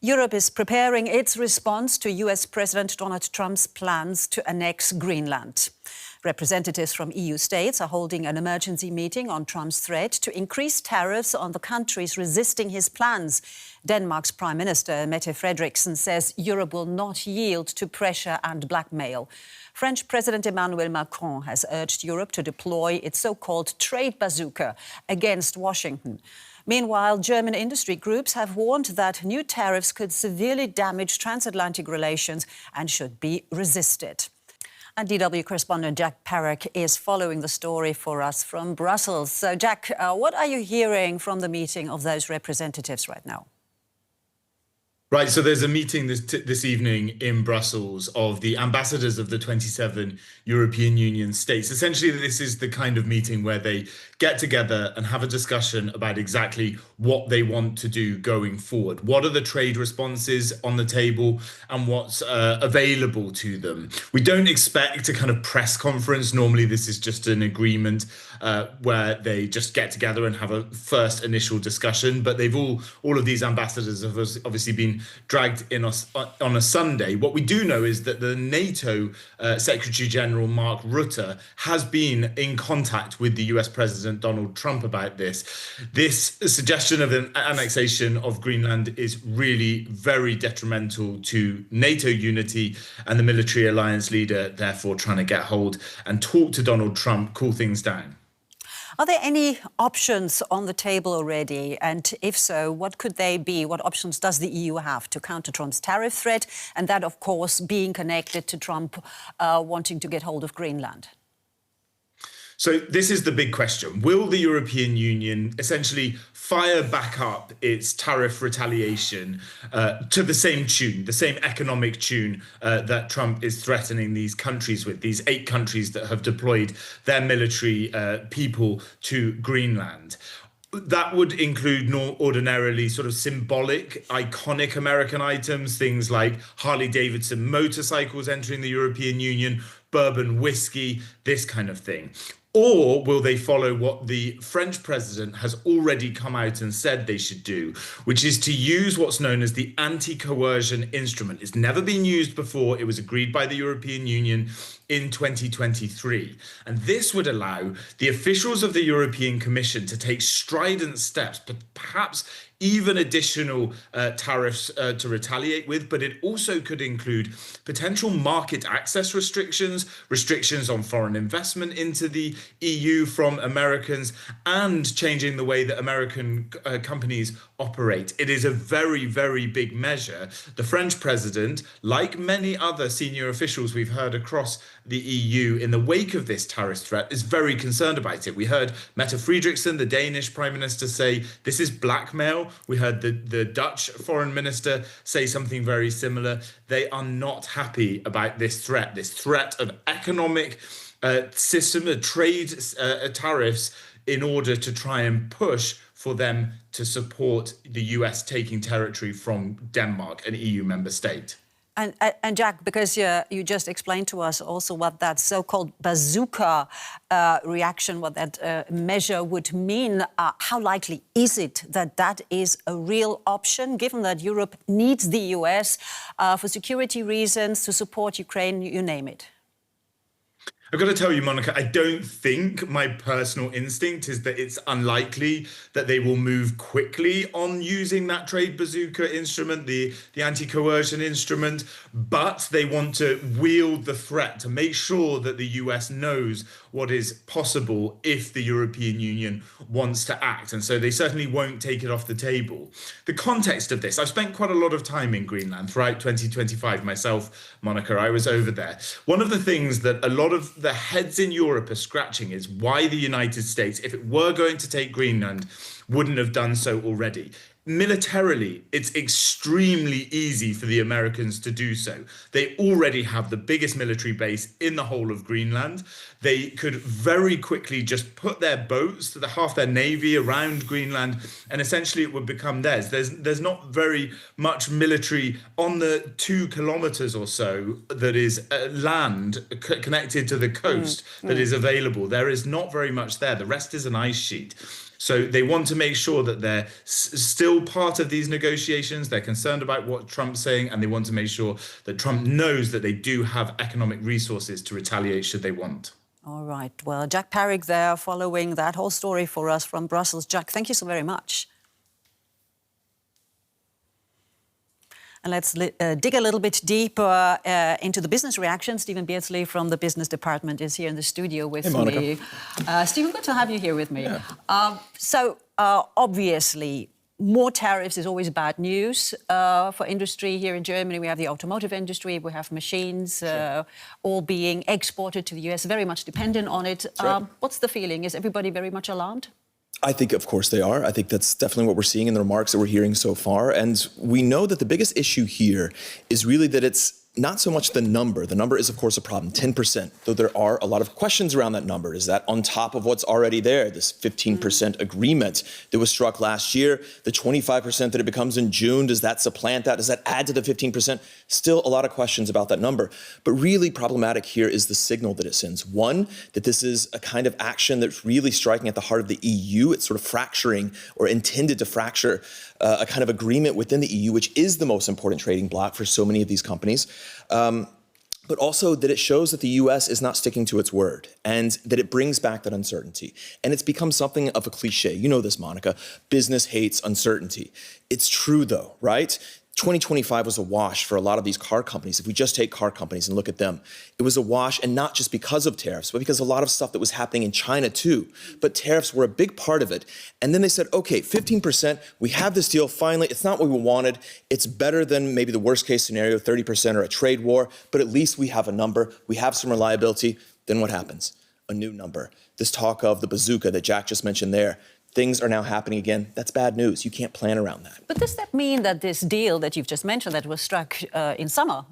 Europe is preparing its response to US President Donald Trump's plans to annex Greenland. Representatives from EU states are holding an emergency meeting on Trump's threat to increase tariffs on the countries resisting his plans. Denmark's Prime Minister Mette Frederiksen says Europe will not yield to pressure and blackmail. French President Emmanuel Macron has urged Europe to deploy its so-called trade bazooka against Washington. Meanwhile, German industry groups have warned that new tariffs could severely damage transatlantic relations and should be resisted. And DW correspondent Jack Parrock is following the story for us from Brussels. So, Jack, what are you hearing from the meeting of those representatives right now? Right, so there's a meeting this evening in Brussels of the ambassadors of the 27 European Union states. Essentially, this is the kind of meeting where they get together and have a discussion about exactly what they want to do going forward. What are the trade responses on the table and what's available to them? We don't expect a kind of press conference. Normally, this is just an agreement where they just get together and have a first initial discussion. But they've all of these ambassadors have obviously been dragged in on a Sunday. What we do know is that the NATO Secretary General Mark Rutte has been in contact with the US President Donald Trump about this. This suggestion of an annexation of Greenland is really very detrimental to NATO unity, and the military alliance leader therefore trying to get hold and talk to Donald Trump, cool things down. Are there any options on the table already? And if so, what could they be? What options does the EU have to counter Trump's tariff threat? And that, of course, being connected to Trump wanting to get hold of Greenland. So this is the big question. Will the European Union essentially fire back up its tariff retaliation to the same tune, the same economic tune that Trump is threatening these countries with, these 8 countries that have deployed their military people to Greenland? That would include ordinarily sort of symbolic, iconic American items, things like Harley-Davidson motorcycles entering the European Union, bourbon whiskey, this kind of thing. Or will they follow what the French president has already come out and said they should do, which is to use what's known as the anti-coercion instrument? It's never been used before. It was agreed by the European Union in 2023. And this would allow the officials of the European Commission to take strident steps, but perhaps even additional tariffs to retaliate with, but it also could include potential market access restrictions, restrictions on foreign investment into the EU from Americans, and changing the way that American companies operate. It is a very, very big measure. The French president, like many other senior officials we've heard across the EU in the wake of this tariff threat, is very concerned about it. We heard Mette Frederiksen, the Danish Prime Minister, say this is blackmail. We heard the Dutch Foreign Minister say something very similar. They are not happy about this threat of economic system, trade tariffs, in order to try and push for them to support the US taking territory from Denmark, an EU member state. And Jack, because you just explained to us also what that so-called bazooka reaction, what that measure would mean, how likely is it that that is a real option, given that Europe needs the US for security reasons, to support Ukraine, you name it? I've got to tell you, Monica, I don't think, my personal instinct is that it's unlikely that they will move quickly on using that trade bazooka instrument, the anti-coercion instrument, but they want to wield the threat to make sure that the US knows what is possible if the European Union wants to act. And so they certainly won't take it off the table. The context of this, I've spent quite a lot of time in Greenland throughout 2025 myself, Monica. I was over there. One of the things that a lot of the heads in Europe are scratching is why the United States, if it were going to take Greenland, wouldn't have done so already. Militarily, it's extremely easy for the Americans to do so. They already have the biggest military base in the whole of Greenland. They could very quickly just put their boats, half their navy around Greenland, and essentially it would become theirs. There's not very much military on the 2 kilometers or so that is land connected to the coast that is available. There is not very much there. The rest is an ice sheet. So they want to make sure that they're still part of these negotiations. They're concerned about what Trump's saying, and they want to make sure that Trump knows that they do have economic resources to retaliate should they want. All right. Well, Jack Parrock there following that whole story for us from Brussels. Jack, thank you so very much. And let's dig a little bit deeper into the business reaction. Stephen Beardsley from the business department is here in the studio with me. Stephen, good to have you here with me. Yeah. Obviously, more tariffs is always bad news for industry here in Germany. We have the automotive industry, we have machines all being exported to the US, very much dependent on it. Right. What's the feeling? Is everybody very much alarmed? I think, of course, they are. I think that's definitely what we're seeing in the remarks that we're hearing so far. And we know that the biggest issue here is really that it's not so much the number. The number is, of course, a problem, 10%, though there are a lot of questions around that number. Is that on top of what's already there, this 15% agreement that was struck last year, the 25% that it becomes in June, does that supplant that? Does that add to the 15%? Still a lot of questions about that number. But really problematic here is the signal that it sends. One, that this is a kind of action that's really striking at the heart of the EU. It's sort of fracturing or intended to fracture a kind of agreement within the EU, which is the most important trading bloc for so many of these companies. But also that it shows that the US is not sticking to its word and that it brings back that uncertainty. And it's become something of a cliche. You know this, Monica. Business hates uncertainty. It's true, though, right? 2025 was a wash for a lot of these car companies. If we just take car companies and look at them, it was a wash, and not just because of tariffs, but because a lot of stuff that was happening in China too. But tariffs were a big part of it. And then they said, okay, 15%, we have this deal finally. It's not what we wanted. It's better than maybe the worst case scenario, 30% or a trade war, but at least we have a number. We have some reliability. Then what happens? A new number. This talk of the bazooka that Jack just mentioned there. Things are now happening again. That's bad news. You can't plan around that. But does that mean that this deal that you've just mentioned that was struck in summer,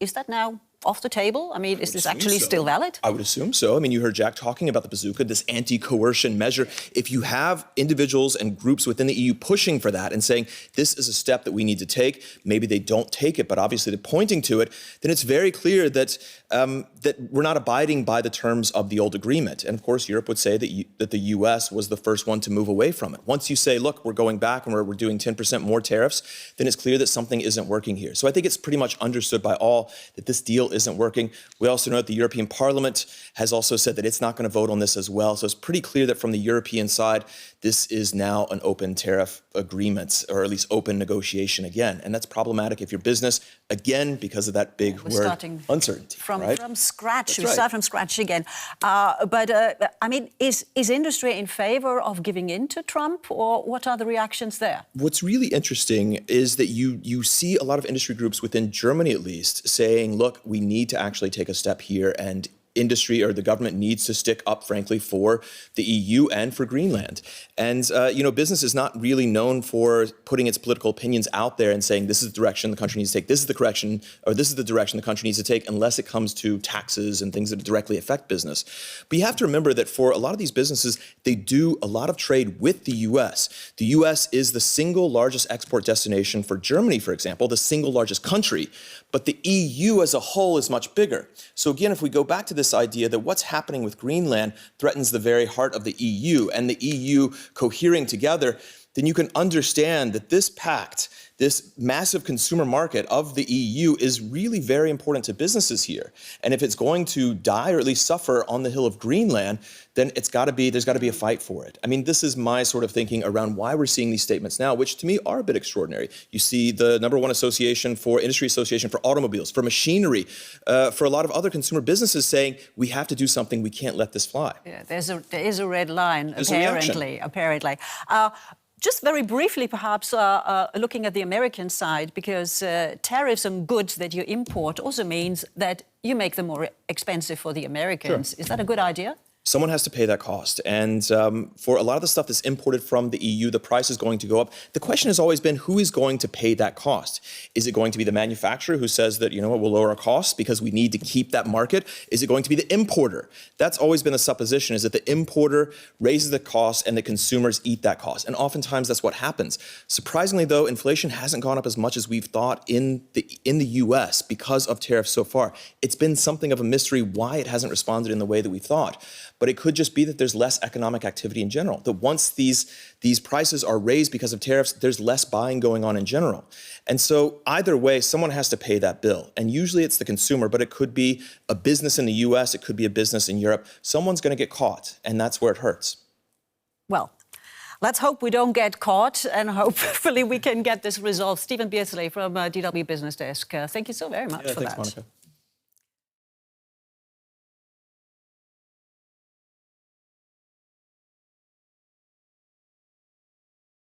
is that now off the table? I mean, is this actually still valid? I would assume so. I mean, you heard Jack talking about the bazooka, this anti-coercion measure. If you have individuals and groups within the EU pushing for that and saying, this is a step that we need to take, maybe they don't take it, but obviously they're pointing to it, then it's very clear that that we're not abiding by the terms of the old agreement. And of course, Europe would say that the US was the first one to move away from it. Once you say, look, we're going back and we're doing 10% more tariffs, then it's clear that something isn't working here. So I think it's pretty much understood by all that this deal isn't working. We also know that the European Parliament has also said that it's not going to vote on this as well. So it's pretty clear that from the European side, this is now an open tariff agreement, or at least open negotiation again. And that's problematic if you're business, again, because of that big word, uncertainty. From scratch, That's we start from scratch again. I mean, is industry in favor of giving in to Trump, or what are the reactions there? What's really interesting is that you see a lot of industry groups within Germany, at least, saying, look, we need to actually take a step here, and industry or the government needs to stick up, frankly, for the EU and for Greenland. And, business is not really known for putting its political opinions out there and saying this is the direction the country needs to take, this is the correction, or this is the direction the country needs to take, unless it comes to taxes and things that directly affect business. But you have to remember that for a lot of these businesses, they do a lot of trade with the US. The US is the single largest export destination for Germany, for example, the single largest country. But the EU as a whole is much bigger. So again, if we go back to this idea that what's happening with Greenland threatens the very heart of the EU, and the EU cohering together, then you can understand that this pact, this massive consumer market of the EU, is really very important to businesses here. And if it's going to die or at least suffer on the hill of Greenland, then there's got to be a fight for it. I mean, this is my sort of thinking around why we're seeing these statements now, which to me are a bit extraordinary. You see the #1 industry association for automobiles, for machinery, for a lot of other consumer businesses saying, we have to do something, we can't let this fly. Yeah, there is a red line, There's apparently. Just very briefly, perhaps, looking at the American side, because tariffs on goods that you import also means that you make them more expensive for the Americans. Sure. Is that a good idea? Someone has to pay that cost. And for a lot of the stuff that's imported from the EU, the price is going to go up. The question has always been, who is going to pay that cost? Is it going to be the manufacturer who says that, we'll lower our costs because we need to keep that market? Is it going to be the importer? That's always been the supposition, is that the importer raises the cost and the consumers eat that cost. And oftentimes that's what happens. Surprisingly, though, inflation hasn't gone up as much as we've thought in the US because of tariffs so far. It's been something of a mystery why it hasn't responded in the way that we thought. but it could just be that there's less economic activity in general, that once these prices are raised because of tariffs, there's less buying going on in general. And so either way, someone has to pay that bill. And usually it's the consumer, but it could be a business in the US, it could be a business in Europe. Someone's going to get caught, and that's where it hurts. Well, let's hope we don't get caught, and hopefully we can get this resolved. Stephen Beardsley from DW Business Desk, thank you so very much for Thanks, that. Monica.